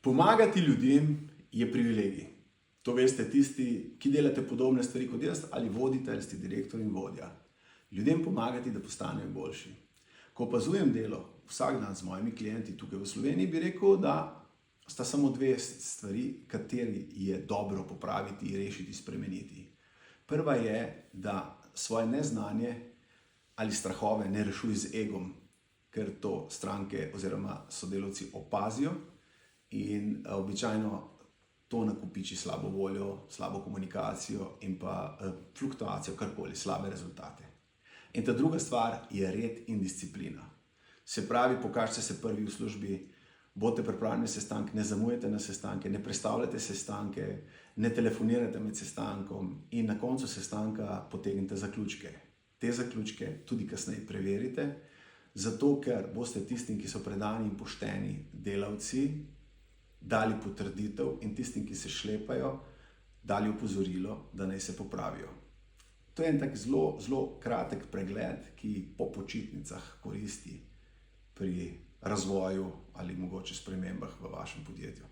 Pomagati ljudem je privilegij. To veste tisti, ki delate podobne stvari kot jaz, ali vodite, ali ste direktor in vodja. Ljudem pomagati, da postanejo boljši. Ko opazujem delo vsak dan z mojimi klienti tukaj v Sloveniji, bi rekel, da sta samo dve stvari, kateri je dobro popraviti, rešiti, spremeniti. Prva je, da svoje neznanje ali strahove ne rešuj z egom, ker to stranke oziroma sodelavci opazijo in običajno to nakopiči slabo voljo, slabo komunikacijo in pa fluktuacijo, karkoli, slabe rezultate. In ta druga stvar je red in disciplina. Se pravi, pokažite se prvi v službi, bodite pripravljeni na sestanke, ne zamujate na sestanke, ne prestavljate sestanke, ne telefonirate med sestankom in na koncu sestanka potegnite zaključke. Te zaključke tudi kasneje preverite, zato ker boste tistim, ki so predani in pošteni delavci, dali potrditev in tistim, ki se šlepajo, dali opozorilo, da naj se popravijo. To je en tak zelo kratek pregled, ki po počitnicah koristi pri razvoju ali mogoče spremembah v vašem podjetju.